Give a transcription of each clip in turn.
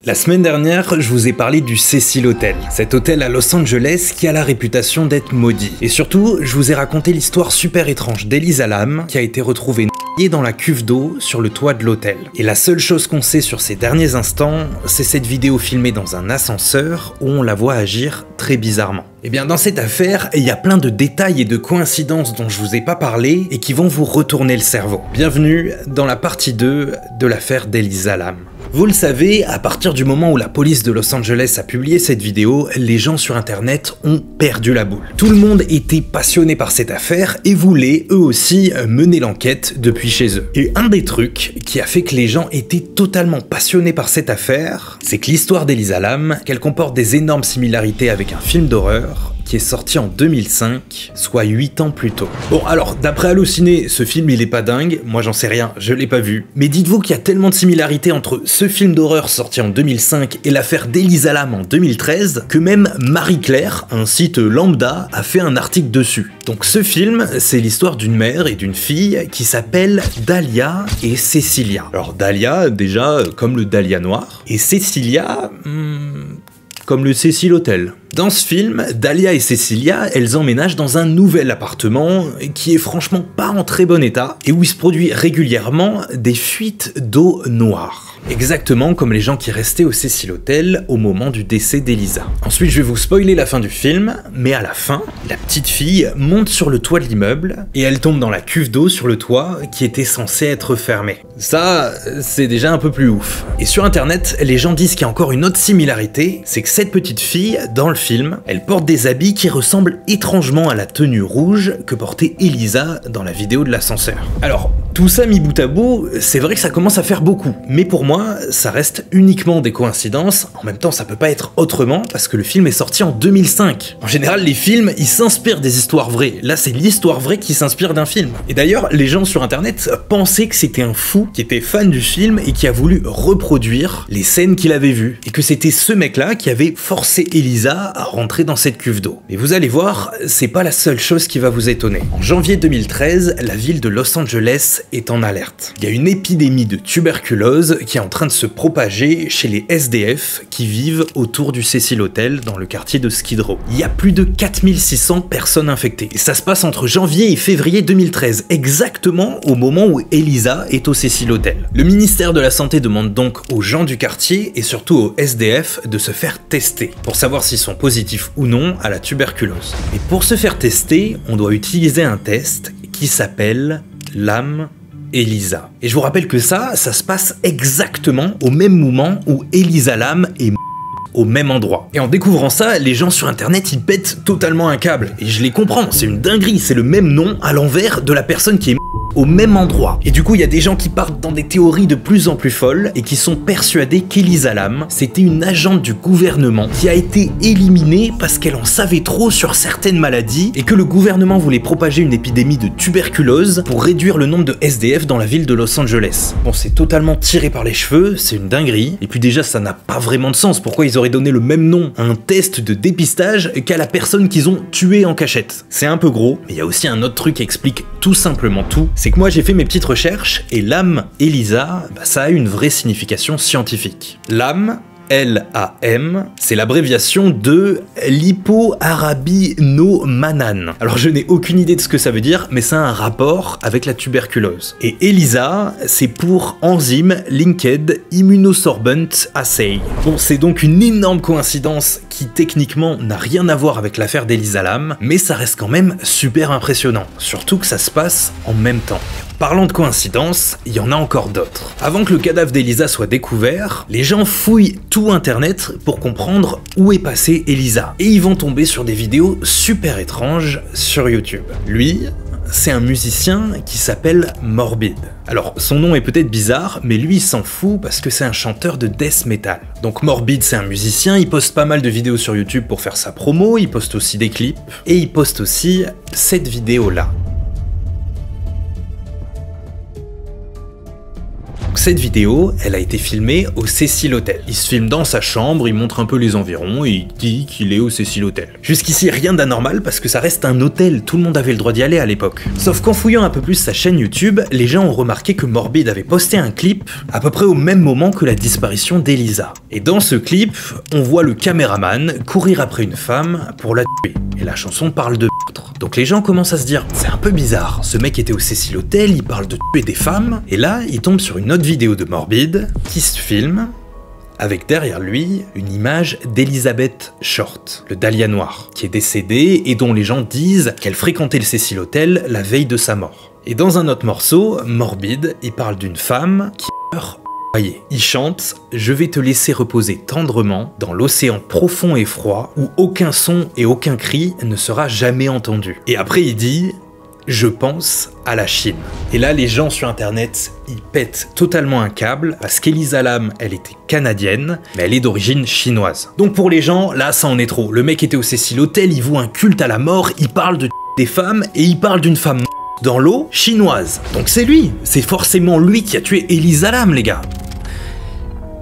La semaine dernière, je vous ai parlé du Cecil Hotel, cet hôtel à Los Angeles qui a la réputation d'être maudit. Et surtout, je vous ai raconté l'histoire super étrange d'Elisa Lam qui a été retrouvée noyée dans la cuve d'eau sur le toit de l'hôtel. Et la seule chose qu'on sait sur ces derniers instants, c'est cette vidéo filmée dans un ascenseur où on la voit agir très bizarrement. Et bien dans cette affaire, il y a plein de détails et de coïncidences dont je vous ai pas parlé et qui vont vous retourner le cerveau. Bienvenue dans la partie 2 de l'affaire d'Elisa Lam. Vous le savez, à partir du moment où la police de Los Angeles a publié cette vidéo, les gens sur internet ont perdu la boule. Tout le monde était passionné par cette affaire et voulait eux aussi mener l'enquête depuis chez eux. Et un des trucs qui a fait que les gens étaient totalement passionnés par cette affaire, c'est que l'histoire d'Elisa Lam, qu'elle comporte des énormes similarités avec un film d'horreur qui est sorti en 2005, soit 8 ans plus tôt. Bon alors, d'après Allociné, ce film il est pas dingue, moi j'en sais rien, je l'ai pas vu, mais dites-vous qu'il y a tellement de similarités entre ce film d'horreur sorti en 2005 et l'affaire d'Elisa Lam en 2013, que même Marie-Claire, un site lambda, a fait un article dessus. Donc ce film, c'est l'histoire d'une mère et d'une fille qui s'appellent Dahlia et Cecilia. Alors Dahlia, déjà, comme le Dahlia noir, et Cecilia, comme le Cecil Hotel. Dans ce film, Dahlia et Cecilia, elles emménagent dans un nouvel appartement qui est franchement pas en très bon état et où il se produit régulièrement des fuites d'eau noire. Exactement comme les gens qui restaient au Cecil Hotel au moment du décès d'Elisa. Ensuite, je vais vous spoiler la fin du film, mais à la fin, la petite fille monte sur le toit de l'immeuble et elle tombe dans la cuve d'eau sur le toit qui était censée être fermée. Ça, c'est déjà un peu plus ouf. Et sur internet, les gens disent qu'il y a encore une autre similarité, c'est que cette petite fille, dans le film, elle porte des habits qui ressemblent étrangement à la tenue rouge que portait Elisa dans la vidéo de l'ascenseur. Alors, tout ça mis bout à bout, c'est vrai que ça commence à faire beaucoup, mais pour moi, ça reste uniquement des coïncidences, en même temps ça peut pas être autrement parce que le film est sorti en 2005. En général, les films, ils s'inspirent des histoires vraies, là c'est l'histoire vraie qui s'inspire d'un film. Et d'ailleurs, les gens sur internet pensaient que c'était un fou qui était fan du film et qui a voulu reproduire les scènes qu'il avait vues, et que c'était ce mec-là qui avait forcé Elisa à rentrer dans cette cuve d'eau. Mais vous allez voir, c'est pas la seule chose qui va vous étonner. En janvier 2013, la ville de Los Angeles est en alerte. Il y a une épidémie de tuberculose qui est en train de se propager chez les SDF qui vivent autour du Cecil Hotel dans le quartier de Skid Row. Il y a plus de 4600 personnes infectées. Et ça se passe entre janvier et février 2013, exactement au moment où Elisa est au Cecil Hotel. Le ministère de la Santé demande donc aux gens du quartier et surtout aux SDF de se faire tester pour savoir s'ils sont positifs ou non à la tuberculose. Et pour se faire tester, on doit utiliser un test qui s'appelle Lam Elisa. Et je vous rappelle que ça se passe exactement au même moment où Elisa Lam est au même endroit. Et en découvrant ça, les gens sur internet ils pètent totalement un câble. Et je les comprends, c'est une dinguerie, c'est le même nom à l'envers de la personne qui est au même endroit. Et du coup, il y a des gens qui partent dans des théories de plus en plus folles et qui sont persuadés qu'Elisa Lam, c'était une agente du gouvernement qui a été éliminée parce qu'elle en savait trop sur certaines maladies et que le gouvernement voulait propager une épidémie de tuberculose pour réduire le nombre de SDF dans la ville de Los Angeles. Bon, c'est totalement tiré par les cheveux, c'est une dinguerie. Et puis déjà, ça n'a pas vraiment de sens. Pourquoi ils auraient donné le même nom à un test de dépistage qu'à la personne qu'ils ont tuée en cachette? C'est un peu gros, mais il y a aussi un autre truc qui explique tout simplement tout. C'est que moi j'ai fait mes petites recherches et Lam Elisa, ça a une vraie signification scientifique. Lam, L-A-M, c'est l'abréviation de lipoarabinomannan. Alors je n'ai aucune idée de ce que ça veut dire, mais ça a un rapport avec la tuberculose. Et ELISA, c'est pour enzyme linked immunosorbent assay. Bon, c'est donc une énorme coïncidence qui techniquement n'a rien à voir avec l'affaire d'Elisa Lam, mais ça reste quand même super impressionnant, surtout que ça se passe en même temps. Parlant de coïncidences, il y en a encore d'autres. Avant que le cadavre d'Elisa soit découvert, les gens fouillent tout internet pour comprendre où est passée Elisa. Et ils vont tomber sur des vidéos super étranges sur YouTube. Lui, c'est un musicien qui s'appelle Morbid. Alors, son nom est peut-être bizarre, mais lui il s'en fout parce que c'est un chanteur de death metal. Donc Morbid c'est un musicien, il poste pas mal de vidéos sur YouTube pour faire sa promo, il poste aussi des clips, et il poste aussi cette vidéo là. cette vidéo, elle a été filmée au Cecil Hotel. Il se filme dans sa chambre, il montre un peu les environs et il dit qu'il est au Cecil Hotel. Jusqu'ici, rien d'anormal parce que ça reste un hôtel, tout le monde avait le droit d'y aller à l'époque. Sauf qu'en fouillant un peu plus sa chaîne YouTube, les gens ont remarqué que Morbid avait posté un clip à peu près au même moment que la disparition d'Elisa. Et dans ce clip, on voit le caméraman courir après une femme pour la tuer. Et la chanson parle de meurtre. Donc les gens commencent à se dire, c'est un peu bizarre, ce mec était au Cecil Hotel, il parle de tuer des femmes, et là, il tombe sur une autre vidéo de Morbid qui se filme avec derrière lui une image d'Elizabeth Short, le dahlia noir, qui est décédée et dont les gens disent qu'elle fréquentait le Cecil Hotel la veille de sa mort. Et dans un autre morceau, Morbid, il parle d'une femme qui meurt. Il chante « Je vais te laisser reposer tendrement dans l'océan profond et froid où aucun son et aucun cri ne sera jamais entendu. » Et après il dit « Je pense à la Chine. » Et là les gens sur internet, ils pètent totalement un câble parce qu'Elisa Lam, elle était canadienne, mais elle est d'origine chinoise. Donc pour les gens, là ça en est trop. Le mec était au Cecil Hotel, il voue un culte à la mort, il parle de des femmes et il parle d'une femme dans l'eau chinoise. Donc c'est lui, c'est forcément lui qui a tué Elisa Lam les gars.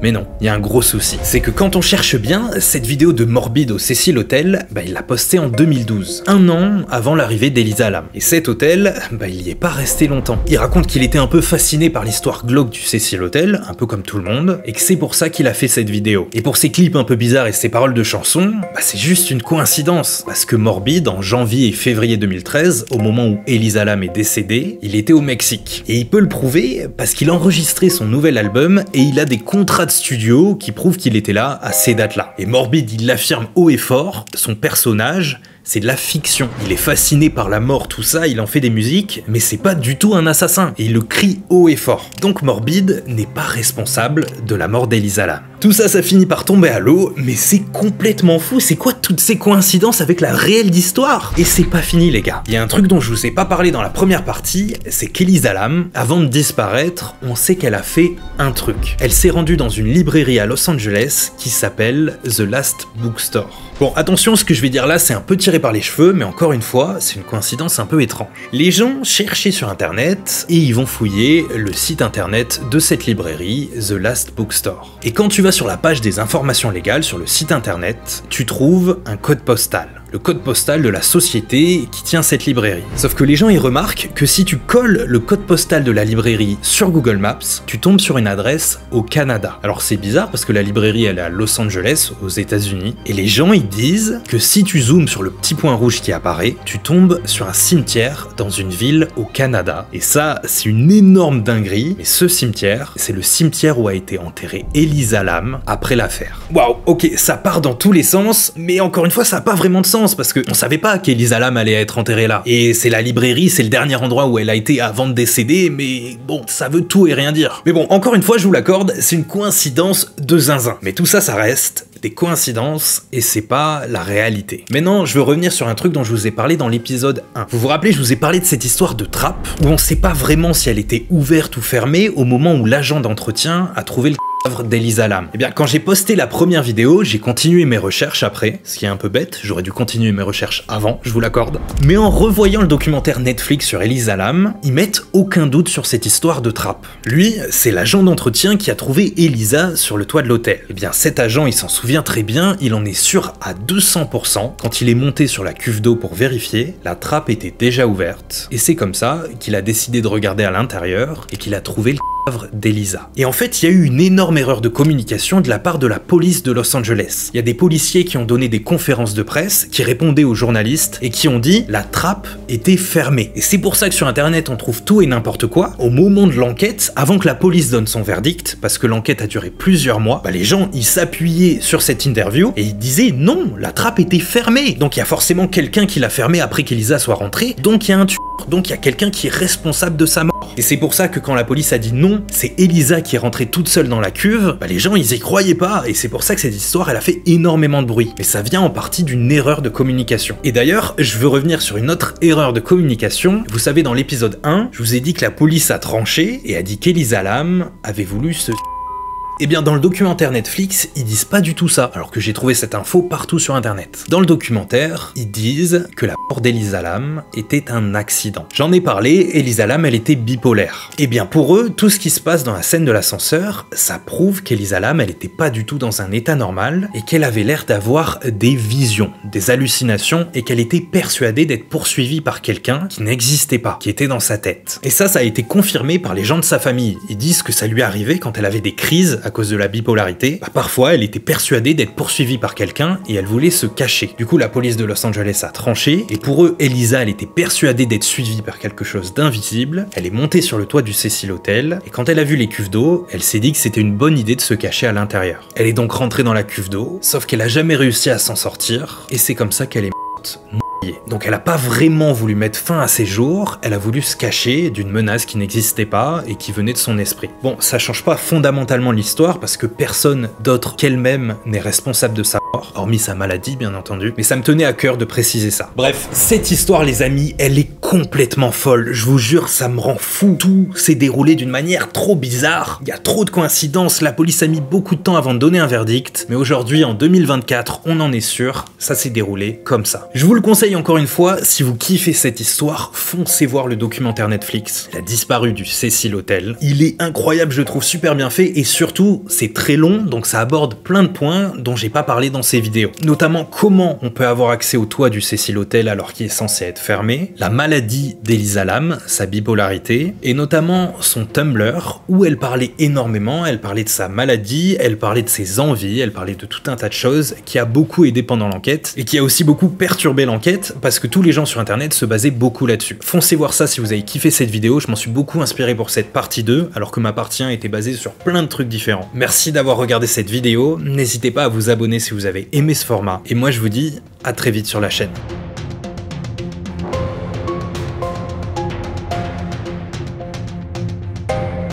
Mais non, il y a un gros souci. C'est que quand on cherche bien, cette vidéo de Morbid au Cecil Hotel, il l'a postée en 2012, un an avant l'arrivée d'Elisa Lam. Et cet hôtel, il y est pas resté longtemps. Il raconte qu'il était un peu fasciné par l'histoire glauque du Cecil Hotel, un peu comme tout le monde, et que c'est pour ça qu'il a fait cette vidéo. Et pour ses clips un peu bizarres et ses paroles de chansons, c'est juste une coïncidence. Parce que Morbid, en janvier et février 2013, au moment où Elisa Lam est décédée, il était au Mexique. Et il peut le prouver parce qu'il a enregistré son nouvel album et il a des contrats de studio qui prouvent qu'il était là à ces dates-là. Et Morbid, il l'affirme haut et fort, son personnage, c'est de la fiction. Il est fasciné par la mort, tout ça, il en fait des musiques, mais c'est pas du tout un assassin, et il le crie haut et fort. Donc Morbid n'est pas responsable de la mort d'Elisa Lam. Tout ça, ça finit par tomber à l'eau, mais c'est complètement fou, c'est quoi toutes ces coïncidences avec la réelle d'histoire? Et c'est pas fini les gars. Il y a un truc dont je vous ai pas parlé dans la première partie, c'est qu'Elisa Lam, avant de disparaître, on sait qu'elle a fait un truc. Elle s'est rendue dans une librairie à Los Angeles qui s'appelle The Last Bookstore. Bon, attention, ce que je vais dire là, c'est un peu tiré par les cheveux, mais encore une fois, c'est une coïncidence un peu étrange. Les gens cherchaient sur internet et ils vont fouiller le site internet de cette librairie, The Last Bookstore. Et quand tu vas sur la page des informations légales sur le site internet, tu trouves un code postal. Le code postal de la société qui tient cette librairie. Sauf que les gens y remarquent que si tu colles le code postal de la librairie sur Google Maps, tu tombes sur une adresse au Canada. Alors c'est bizarre parce que la librairie elle est à Los Angeles, aux États-Unis, et les gens ils disent que si tu zoomes sur le petit point rouge qui apparaît, tu tombes sur un cimetière dans une ville au Canada. Et ça, c'est une énorme dinguerie, mais ce cimetière, c'est le cimetière où a été enterrée Elisa Lam après l'affaire. Waouh, ok, ça part dans tous les sens, mais encore une fois, ça n'a pas vraiment de sens parce qu'on savait pas qu'Elisa Lam allait être enterrée là. Et c'est la librairie, c'est le dernier endroit où elle a été avant de décéder, mais bon, ça veut tout et rien dire. Mais bon, encore une fois, je vous l'accorde, c'est une coïncidence de zinzin. Mais tout ça, ça reste des coïncidences et c'est pas la réalité. Maintenant, je veux revenir sur un truc dont je vous ai parlé dans l'épisode 1. Vous vous rappelez, je vous ai parlé de cette histoire de trappe où on sait pas vraiment si elle était ouverte ou fermée au moment où l'agent d'entretien a trouvé le d'Elisa Lam. Eh bien, quand j'ai posté la première vidéo, j'ai continué mes recherches après, ce qui est un peu bête, j'aurais dû continuer mes recherches avant, je vous l'accorde. Mais en revoyant le documentaire Netflix sur Elisa Lam, ils mettent aucun doute sur cette histoire de trappe. Lui, c'est l'agent d'entretien qui a trouvé Elisa sur le toit de l'hôtel. Eh bien, cet agent, il s'en souvient très bien, il en est sûr à 200%, quand il est monté sur la cuve d'eau pour vérifier, la trappe était déjà ouverte, et c'est comme ça qu'il a décidé de regarder à l'intérieur, et qu'il a trouvé le d'Elisa. Et en fait, il y a eu une énorme erreur de communication de la part de la police de Los Angeles. Il y a des policiers qui ont donné des conférences de presse, qui répondaient aux journalistes et qui ont dit la trappe était fermée. Et c'est pour ça que sur internet on trouve tout et n'importe quoi. Au moment de l'enquête, avant que la police donne son verdict, parce que l'enquête a duré plusieurs mois, les gens ils s'appuyaient sur cette interview et ils disaient non, la trappe était fermée. Donc il y a forcément quelqu'un qui l'a fermée après qu'Elisa soit rentrée, donc il y a un tueur, donc il y a quelqu'un qui est responsable de sa mort. Et c'est pour ça que quand la police a dit non, c'est Elisa qui est rentrée toute seule dans la cuve, les gens ils y croyaient pas, et c'est pour ça que cette histoire elle a fait énormément de bruit. Mais ça vient en partie d'une erreur de communication. Et d'ailleurs, je veux revenir sur une autre erreur de communication. Vous savez, dans l'épisode 1, je vous ai dit que la police a tranché et a dit qu'Elisa Lam avait voulu se... Eh bien dans le documentaire Netflix, ils disent pas du tout ça, alors que j'ai trouvé cette info partout sur internet. Dans le documentaire, ils disent que la mort d'Elisa Lam était un accident. J'en ai parlé, Elisa Lam elle était bipolaire. Eh bien pour eux, tout ce qui se passe dans la scène de l'ascenseur, ça prouve qu'Elisa Lam elle était pas du tout dans un état normal et qu'elle avait l'air d'avoir des visions, des hallucinations et qu'elle était persuadée d'être poursuivie par quelqu'un qui n'existait pas, qui était dans sa tête. Et ça a été confirmé par les gens de sa famille. Ils disent que ça lui arrivait quand elle avait des crises à cause de la bipolarité. Parfois, elle était persuadée d'être poursuivie par quelqu'un et elle voulait se cacher. Du coup, la police de Los Angeles a tranché et pour eux, Elisa, elle était persuadée d'être suivie par quelque chose d'invisible. Elle est montée sur le toit du Cecil Hotel et quand elle a vu les cuves d'eau, elle s'est dit que c'était une bonne idée de se cacher à l'intérieur. Elle est donc rentrée dans la cuve d'eau, sauf qu'elle a jamais réussi à s'en sortir et c'est comme ça qu'elle est morte. Donc elle a pas vraiment voulu mettre fin à ses jours, elle a voulu se cacher d'une menace qui n'existait pas et qui venait de son esprit. Bon, ça change pas fondamentalement l'histoire parce que personne d'autre qu'elle-même n'est responsable de sa mort, hormis sa maladie bien entendu, mais ça me tenait à cœur de préciser ça. Bref, cette histoire les amis, elle est complètement folle, je vous jure ça me rend fou. Tout s'est déroulé d'une manière trop bizarre, il y a trop de coïncidences, la police a mis beaucoup de temps avant de donner un verdict, mais aujourd'hui en 2024, on en est sûr, ça s'est déroulé comme ça. Je vous le conseille encore une fois, si vous kiffez cette histoire, foncez voir le documentaire Netflix, La disparue du Cecil Hotel. Il est incroyable, je le trouve super bien fait et surtout, c'est très long, donc ça aborde plein de points dont j'ai pas parlé dans ces vidéos. Notamment comment on peut avoir accès au toit du Cecil Hotel alors qu'il est censé être fermé, la maladie d'Elisa Lam, sa bipolarité, et notamment son Tumblr où elle parlait énormément, elle parlait de sa maladie, elle parlait de ses envies, elle parlait de tout un tas de choses qui a beaucoup aidé pendant l'enquête et qui a aussi beaucoup perturbé l'enquête parce que tous les gens sur internet se basaient beaucoup là-dessus. Foncez voir ça si vous avez kiffé cette vidéo, je m'en suis beaucoup inspiré pour cette partie 2, alors que ma partie 1 était basée sur plein de trucs différents. Merci d'avoir regardé cette vidéo, n'hésitez pas à vous abonner si vous avez aimé ce format, et moi je vous dis à très vite sur la chaîne.